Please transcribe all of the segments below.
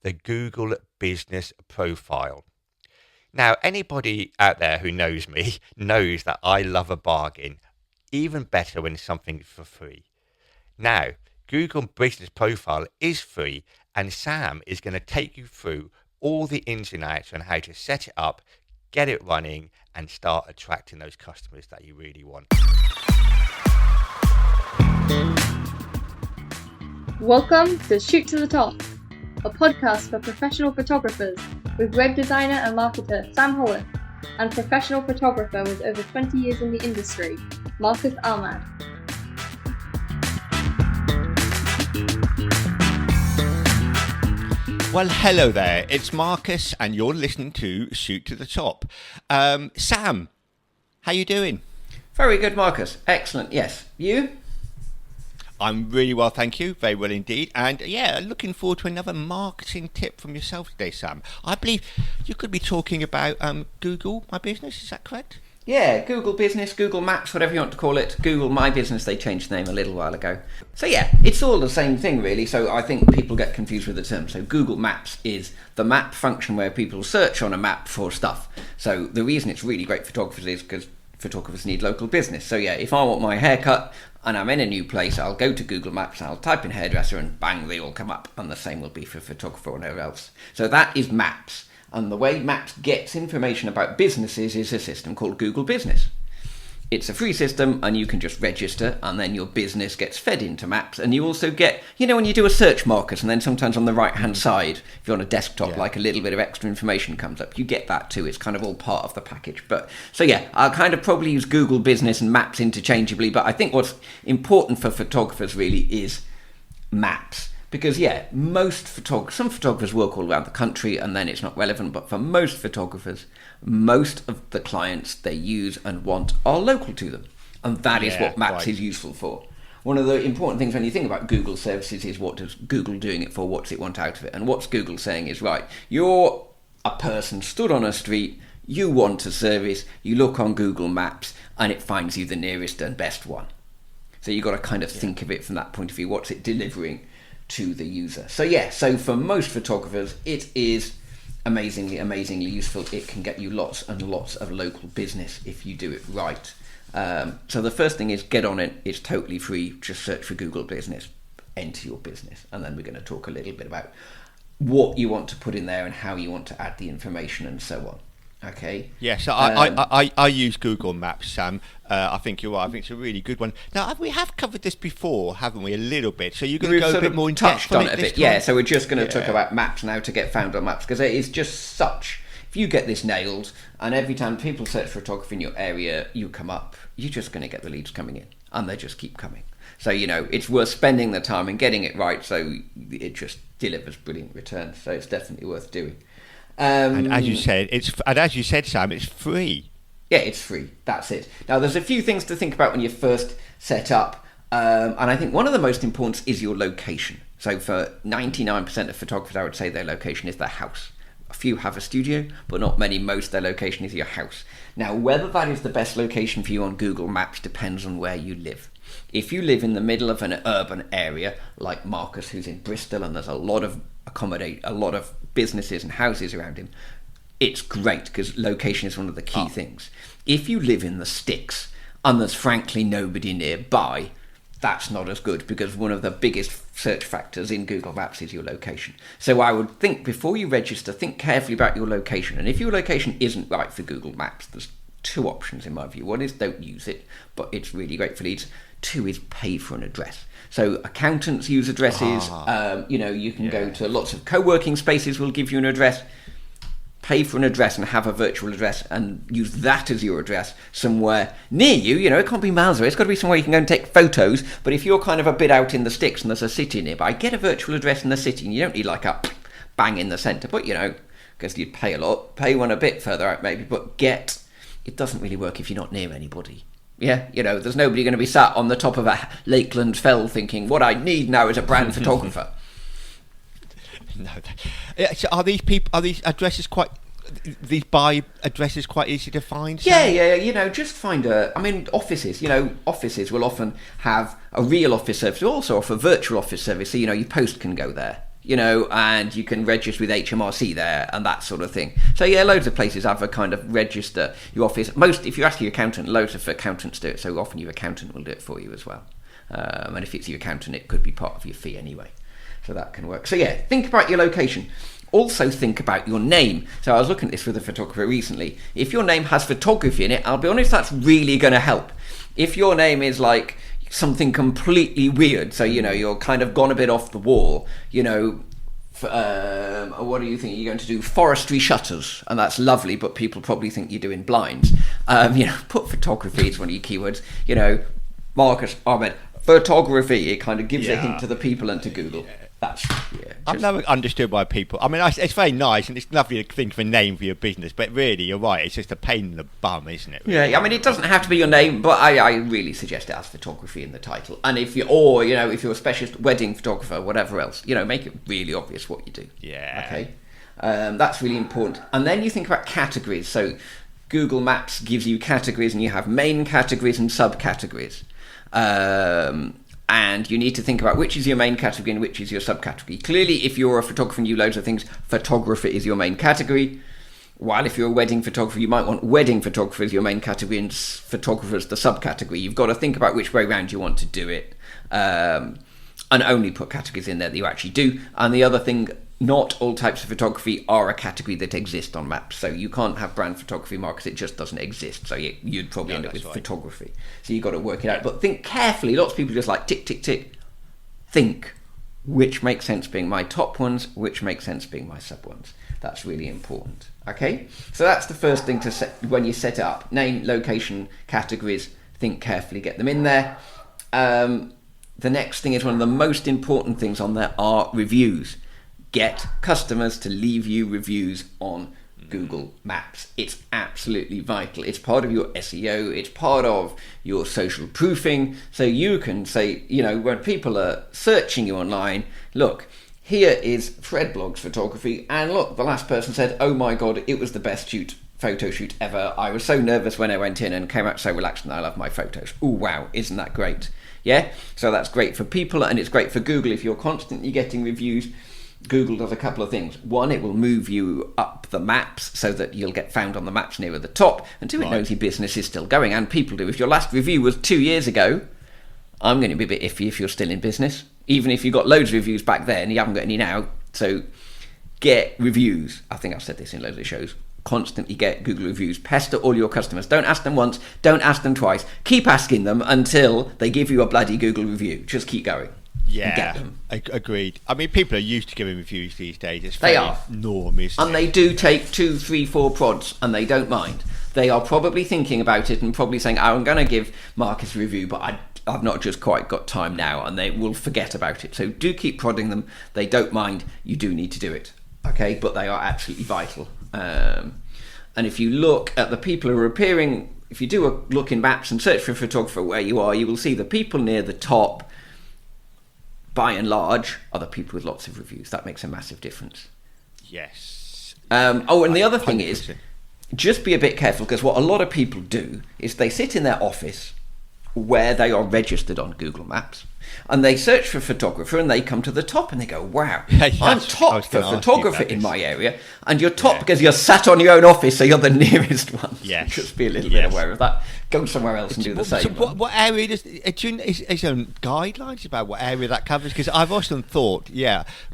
the Google Business Profile. Now, anybody out there who knows me knows that I love a bargain, even better when something's for free. Now, Google Business Profile is free, and Sam is going to take you through all the ins and outs on how to set it up, get it running, and start attracting those customers that you really want. Welcome to Shoot to the Top, a podcast for professional photographers with web designer and marketer Sam Howarth and professional photographer with over 20 years in the industry, Marcus Ahmad. Well, hello there. It's Marcus, and you're listening to Shoot to the Top. Sam, how you doing? Very good, Marcus. Excellent. Yes. You? I'm really well, thank you. Very well indeed. And yeah, looking forward to another marketing tip from yourself today, Sam. I believe you could be talking about Google My Business. Is that correct? Yeah, Google Business, Google Maps, whatever you want to call it. Google My Business, they changed the name a little while ago. So yeah, it's all the same thing really. So I think people get confused with the term. So Google Maps is the map function where people search on a map for stuff. So the reason it's really great for photographers is because photographers need local business. So yeah, if I want my haircut and I'm in a new place, I'll go to Google Maps, I'll type in hairdresser and bang, they all come up. And the same will be for photographer or whatever else. So that is Maps. And the way Maps gets information about businesses is a system called Google Business. It's a free system and you can just register and then your business gets fed into Maps. And you also get, you know, when you do a search, Marcus, and then sometimes on the right hand side, if you're on a desktop, like a little bit of extra information comes up, you get that too. It's kind of all part of the package. But so yeah, I'll kind of probably use Google Business and Maps interchangeably. But I think what's important for photographers really is Maps. Because yeah, some photographers work all around the country and then it's not relevant, but for most photographers, most of the clients they use and want are local to them. And that is what Maps is useful for. One of the important things when you think about Google services is what does Google doing it for, what's it want out of it? And what's Google saying is, right, you're a person stood on a street, you want a service, you look on Google Maps and it finds you the nearest and best one. So you've got to kind of think of it from that point of view, what's it delivering to the user. So yeah, so for most photographers, it is amazingly useful. It can get you lots and lots of local business if you do it right. So the first thing is get on it. It's totally free. Just search for Google Business, enter your business, and then we're going to talk a little bit about what you want to put in there and how you want to add the information and so on. Okay. Yeah, so I use Google Maps, Sam. I think you're right. I think it's a really good one. Now, we have covered this before, haven't we, a little bit? So you're going to go a bit more in depth on it a bit. Yeah, so we're just going to talk about Maps now to get found on Maps, because it is just such... If you get this nailed, and every time people search photography in your area, you come up, you're just going to get the leads coming in, and they just keep coming. So, you know, it's worth spending the time and getting it right, so it just delivers brilliant returns. So it's definitely worth doing. And as you said, Sam, it's free. Yeah, it's free. That's it. Now, there's a few things to think about when you first set up, and I think one of the most important is your location. So for 99% of photographers, I would say their location is their house. A few have a studio, but not many. Most their location is your house. Now, whether that is the best location for you on Google Maps depends on where you live. If you live in the middle of an urban area, like Marcus, who's in Bristol, and there's a lot of businesses and houses around him, it's great because location is one of the key things. If you live in the sticks and there's frankly nobody nearby, that's not as good, because one of the biggest search factors in Google Maps is your location. So I would think before you register, think carefully about your location. And if your location isn't right for Google Maps, there's two options in my view. One is don't use it, but it's really great for leads. Two is pay for an address. So accountants use addresses. You can go to lots of co-working spaces will give you an address. Pay for an address and have a virtual address and use that as your address somewhere near you. You know, it can't be miles away. It's got to be somewhere you can go and take photos. But if you're kind of a bit out in the sticks and there's a city nearby, get a virtual address in the city. And you don't need like a bang in the centre. But, you know, because you'd pay a lot. Pay one a bit further out maybe. But it doesn't really work if you're not near anybody. Yeah, you know, there's nobody going to be sat on the top of a Lakeland fell thinking, what I need now is a brand photographer. No. So are these addresses quite easy to find? Yeah, you know, just find offices, will often have a real office service, but also offer virtual office service, so, you know, your post can go there. and you can register with HMRC there and that sort of thing. So yeah, loads of places have a kind of register your office. If you ask your accountant, loads of accountants do it, so often your accountant will do it for you as well. And if it's your accountant, it could be part of your fee anyway. So that can work. So yeah, think about your location. Also think about your name. So I was looking at this with a photographer recently. If your name has photography in it, I'll be honest, that's really going to help. If your name is like something completely weird, so you're kind of gone a bit off the wall, what do you think you're going to do? Forestry shutters, and that's lovely, but people probably think you're doing blinds. Put photography as one of your keywords. Marcus Ahmed, photography. It kind of gives a hint to the people and to Google. I've never understood why people. I mean, it's very nice and it's lovely to think of a name for your business, but really, you're right. It's just a pain in the bum, isn't it? Really? Yeah, I mean, it doesn't have to be your name, but I really suggest it has photography in the title. And if you're a specialist wedding photographer, whatever else, make it really obvious what you do. Yeah. Okay. That's really important. And then you think about categories. So Google Maps gives you categories, and you have main categories and subcategories. And you need to think about which is your main category and which is your subcategory. Clearly, if you're a photographer and you do loads of things, photographer is your main category. While if you're a wedding photographer, you might want wedding photographer as your main category and photographer as the subcategory. You've got to think about which way around you want to do it. And only put categories in there that you actually do. And the other thing, not all types of photography are a category that exist on maps. So you can't have brand photography markers, it just doesn't exist. So you'd probably end up with photography. So you've got to work it out. But think carefully. Lots of people just like tick, tick, tick. Think which makes sense being my top ones, which makes sense being my sub ones. That's really important. Okay? So that's the first thing to set when you set it up. Name, location, categories. Think carefully, get them in there. The next thing is one of the most important things on there are reviews. Get customers to leave you reviews on Google Maps. It's absolutely vital. It's part of your SEO. It's part of your social proofing. So you can say, when people are searching you online, look, here is Fred Blogs Photography, and look, the last person said, oh my God, it was the best photo shoot ever. I was so nervous when I went in and came out so relaxed, and I love my photos. Oh wow, isn't that great? Yeah, so that's great for people, and it's great for Google. If you're constantly getting reviews, Google does a couple of things. One, it will move you up the maps so that you'll get found on the maps nearer the top. And two, it knows your business is still going, and people do. If your last review was 2 years ago, I'm going to be a bit iffy if you're still in business. Even if you got loads of reviews back then, you haven't got any now. So get reviews. I think I've said this in loads of shows. Constantly get Google reviews. Pester all your customers. Don't ask them once. Don't ask them twice. Keep asking them until they give you a bloody Google review. Just keep going. Yeah, agreed. I mean, people are used to giving reviews these days. It's they are norm, isn't and it? They do take 2, 3, 4 prods, and they don't mind. They are probably thinking about it and probably saying, I'm going to give Marcus a review, but I've not just quite got time now, and they will forget about it. So do keep prodding them. They don't mind. You do need to do it. Okay, but they are absolutely vital. And if you look at the people who are appearing, if you do a look in maps and search for a photographer where you are, you will see the people near the top, by and large, are the people with lots of reviews. That makes a massive difference. Yes. And the other thing 100%. Is, just be a bit careful, because what a lot of people do is they sit in their office where they are registered on Google Maps, and they search for photographer, and they come to the top, and they go, wow, yes, I'm top for photographer in my area, and you're top because you're sat on your own office, so you're the nearest one. Yes. Just be a little bit aware of that. Go somewhere else and do the same. So what area does is there guidelines about what area that covers? Because I've often thought,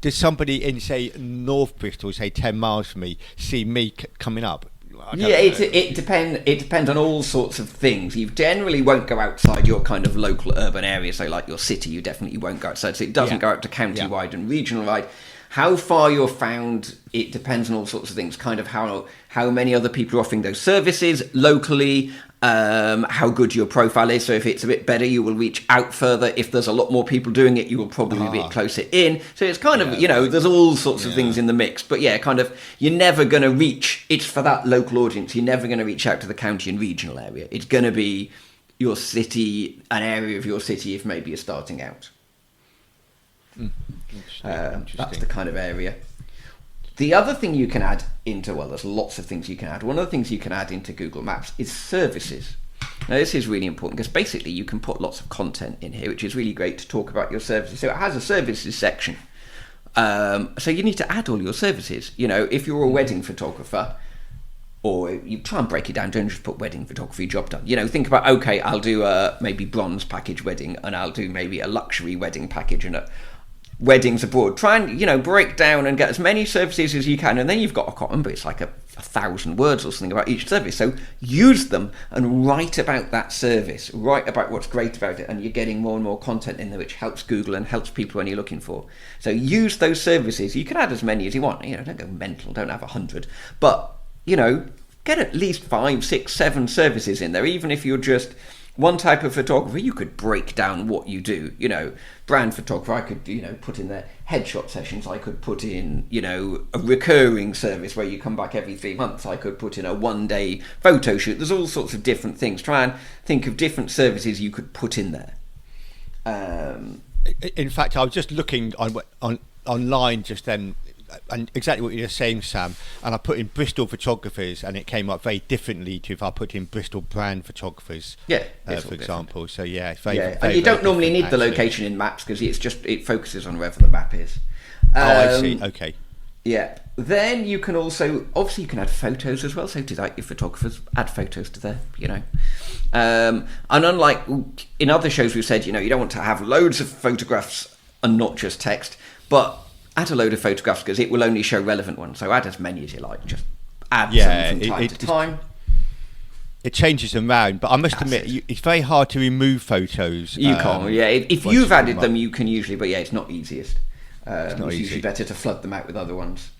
does somebody in, say, North Bristol, say 10 miles from me, see me coming up? It depends on all sorts of things. You generally won't go outside your kind of local urban area, so like your city, you definitely won't go outside. So it doesn't go out to county-wide and regional-wide. How far you're found, it depends on all sorts of things. Kind of how many other people are offering those services locally, how good your profile is. So if it's a bit better, you will reach out further. If there's a lot more people doing it, you will probably be a bit closer in. So it's kind of, there's all sorts of things in the mix. But kind of, you're never going to reach, it's for that local audience. You're never going to reach out to the county and regional area. It's going to be your city, an area of your city, if maybe you're starting out. That's the kind of area. The other thing you can add into, there's lots of things you can add. One of the things you can add into Google Maps is services. Now this is really important because basically you can put lots of content in here, which is really great to talk about your services. So it has a services section. So you need to add all your services. You know, if you're a wedding photographer, or you try and break it down, don't just put wedding photography job done. You know, think about, okay, I'll do a maybe bronze package wedding, and I'll do maybe a luxury wedding package and a weddings abroad. Try and, you know, break down and get as many services as you can, and then you've got, I can't remember, it's like a 1,000 words or something about each service. So use them and write about that service, write about what's great about it, and you're getting more and more content in there which helps Google and helps people when you're looking for. So use those services. You can add as many as you want. You know, don't go mental, don't have 100, but you know, get at least 5, 6, 7 services in there. Even if you're just one type of photographer, you could break down what you do. You know, brand photographer, I could, you know, put in their headshot sessions. I could put in, you know, a recurring service where you come back every 3 months. I could put in a 1-day photo shoot. There's all sorts of different things. Try and think of different services you could put in there. In fact, I was just looking online just then, and exactly what you're saying, Sam, and I put in Bristol photographers, and it came up very differently to if I put in Bristol brand photographers, for example. So yeah, it's very, very, and you don't normally need the location in maps because it focuses on wherever the map is. I see. Okay. Yeah. Then you can also, obviously, you can add photos as well. So do that, your photographers add photos to there. You know, and unlike in other shows, we've said, you know, you don't want to have loads of photographs and not just text, but add a load of photographs because it will only show relevant ones. So add as many as you like. Just add some from time to time. It changes them around, but I must admit, it's very hard to remove photos. You can't. Yeah, if you've added them, you can usually. But yeah, it's not easiest. It's usually better to flood them out with other ones.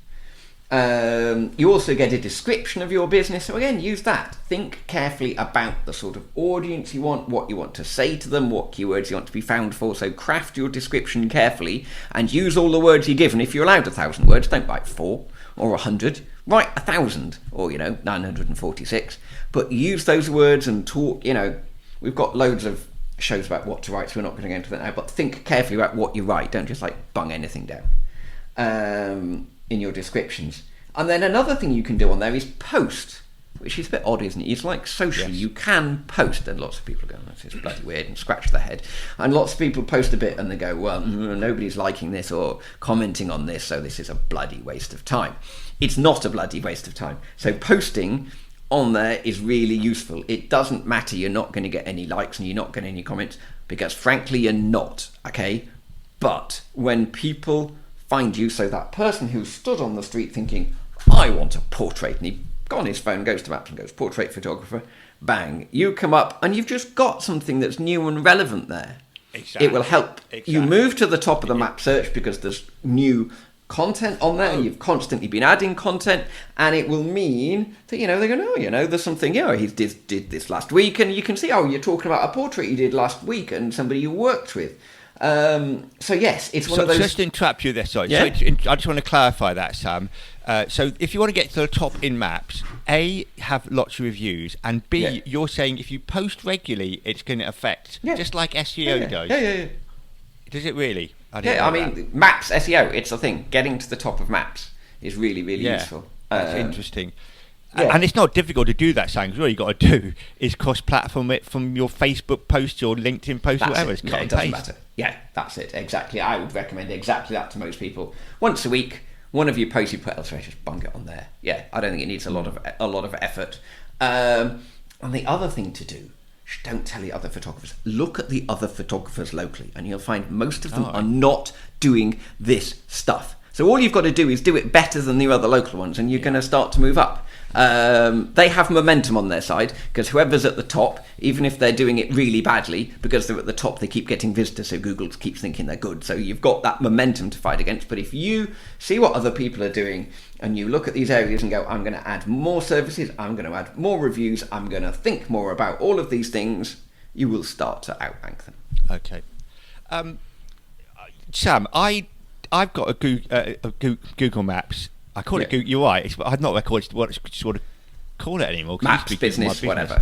You also get a description of your business. So again, use that. Think carefully about the sort of audience you want, what you want to say to them, what keywords you want to be found for. So craft your description carefully and use all the words you're given. If you're allowed 1,000 words, don't write 4 or 100. Write 1,000 or, you know, 946. But use those words and talk. You know, we've got loads of shows about what to write, so we're not going to go into that now. But think carefully about what you write. Don't just like bung anything down in your descriptions. And then another thing you can do on there is post, which is a bit odd, isn't it? It's like social. Yes. You can post, and lots of people go, "This is bloody weird," and scratch their head. And lots of people post a bit, and they go, "Well, nobody's liking this or commenting on this, so this is a bloody waste of time." It's not a bloody waste of time. So posting on there is really useful. It doesn't matter. You're not going to get any likes and you're not getting any comments because, frankly, you're not. Okay, but when people find you, so that person who stood on the street thinking, I want a portrait, and he got on his phone, goes to Maps and goes, portrait photographer, bang, you come up and you've just got something that's new and relevant there. Exactly. It will help you move to the top of the map search because there's new content on there and you've constantly been adding content, and it will mean that, you know, they're going, oh, you know, there's something, you know, he did this last week, and you can see, oh, you're talking about a portrait you did last week and somebody you worked with. So yes, it's one of those. Just to interrupt you there, sorry. Yeah? So I just want to clarify that, Sam. So if you want to get to the top in maps, A, have lots of reviews, and B, you're saying if you post regularly, it's going to affect, just like SEO does. Yeah. Does it really? I mean, maps, SEO, it's a thing. Getting to the top of maps is really, really useful. That's interesting. Yeah. And it's not difficult to do that, Sam. All you got to do is cross-platform it from your Facebook post, your LinkedIn post, or whatever. It doesn't matter. Yeah, that's it. Exactly. I would recommend exactly that to most people. Once a week, one of your posts you put elsewhere, just bung it on there. Yeah, I don't think it needs a lot of effort. And the other thing to do, don't tell the other photographers. Look at the other photographers locally, and you'll find most of them are not doing this stuff. So all you've got to do is do it better than the other local ones, and you're going to start to move up. They have momentum on their side because whoever's at the top, even if they're doing it really badly, because they're at the top, they keep getting visitors, so Google keeps thinking they're good. So you've got that momentum to fight against. But if you see what other people are doing and you look at these areas and go, I'm going to add more services, I'm going to add more reviews, I'm going to think more about all of these things, you will start to outrank them. Okay. Sam, I've got a Google Maps. I call it Google. You're right. I've not recorded what it's sort of call it anymore. Maps, business, whatever.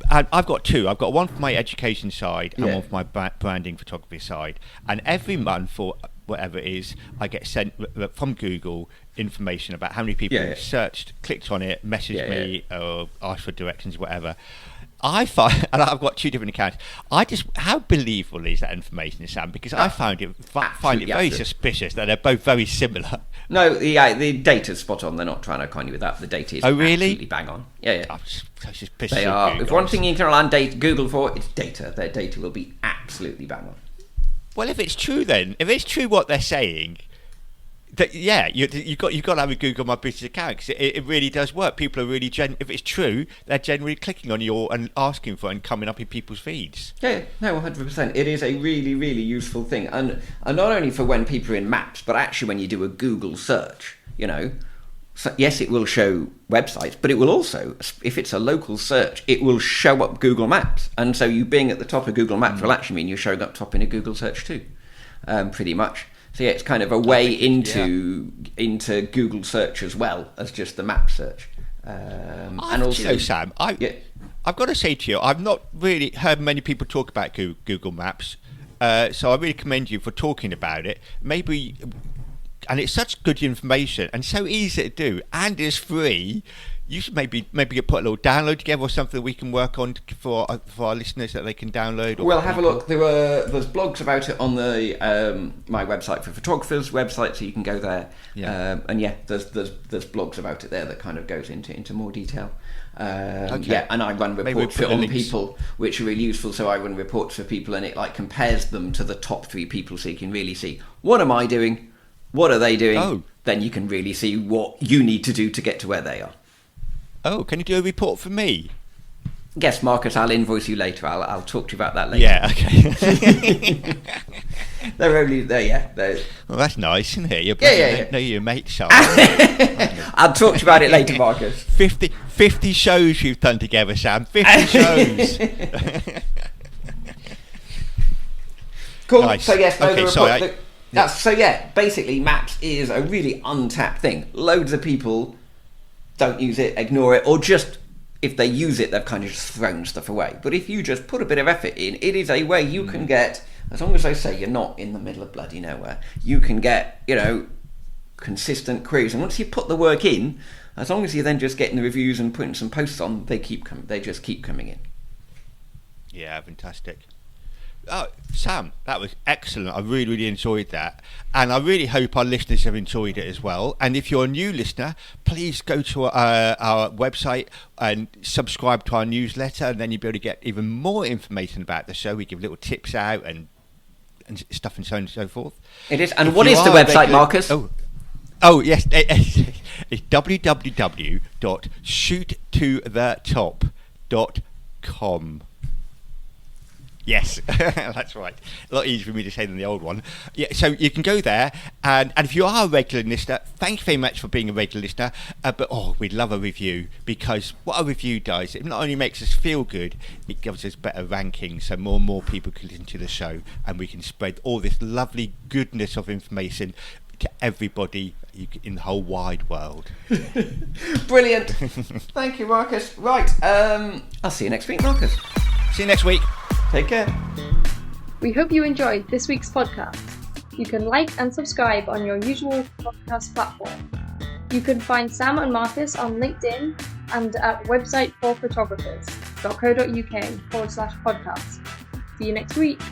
And I've got two. I've got one for my education side and one for my branding photography side. And every month, or whatever it is, I get sent from Google information about how many people searched, clicked on it, messaged me, or asked for directions, whatever. I find, and I've got 2 different accounts. How believable is that information, Sam? Because I find it very suspicious that they're both very similar. No, the data's spot on. They're not trying to con you with that. The data is absolutely bang on. Yeah. They are. If one thing you can rely on Google for, it's data. Their data will be absolutely bang on. Well, if it's true, then if it's true what they're saying, that you've got to have a Google My Business account, because it really does work. People are really if it's true, they're generally clicking on you and asking for it and coming up in people's feeds. Yeah, no, 100%. It is a really, really useful thing, and not only for when people are in maps, but actually when you do a Google search. So yes, it will show websites, but it will also, if it's a local search, it will show up Google Maps, and so you being at the top of Google Maps will actually mean you're showing up top in a Google search too, pretty much. So yeah, it's kind of a way into Google search as well as just the map search. And also, Sam, I've got to say to you, I've not really heard many people talk about Google Maps, so I really commend you for talking about it. Maybe, and it's such good information and so easy to do, and it's free. You should maybe put a little download together or something we can work on for our listeners that they can download. Well, have a look. There's blogs about it on the my website for photographers website, so you can go there. Yeah. And there's blogs about it there that kind of goes into more detail. Okay. Yeah, and I run reports on people, which are really useful. So I run reports for people, and it like compares them to the top 3 people, so you can really see what am I doing, what are they doing. Oh. Then you can really see what you need to do to get to where they are. Oh, can you do a report for me? Yes, Marcus, I'll invoice you later. I'll talk to you about that later. Yeah, okay. They're only there, Well, that's nice, isn't it? You're your mate, so I'll talk to you about it later, Marcus. 50 shows you've done together, Sam. 50 shows. Cool. Nice. So yes, okay, basically, Maps is a really untapped thing. Loads of people don't use it, ignore it, or just, if they use it, they've kind of just thrown stuff away. But if you just put a bit of effort in, it is a way you can get, as long as they say you're not in the middle of bloody nowhere, you can get, consistent queries. And once you put the work in, as long as you're then just getting the reviews and putting some posts on, they just keep coming in. Yeah, fantastic. Oh, Sam, that was excellent. I really, really enjoyed that. And I really hope our listeners have enjoyed it as well. And if you're a new listener, please go to our website and subscribe to our newsletter, and then you'll be able to get even more information about the show. We give little tips out and stuff and so on and so forth. It is. And what is the website, Marcus? Oh, yes. It's www.shoottothetop.com. Yes, that's right. A lot easier for me to say than the old one. Yeah, so you can go there, and if you are a regular listener, thank you very much for being a regular listener. But we'd love a review, because what a review does, it not only makes us feel good, it gives us better rankings, so more and more people can listen to the show, and we can spread all this lovely goodness of information to everybody in the whole wide world. Brilliant. Thank you, Marcus. Right, I'll see you next week, Marcus. See you next week. Take care. We hope you enjoyed this week's podcast. You can like and subscribe on your usual podcast platform. You can find Sam and Marcus on LinkedIn and at websiteforphotographers.co.uk/podcast. See you next week.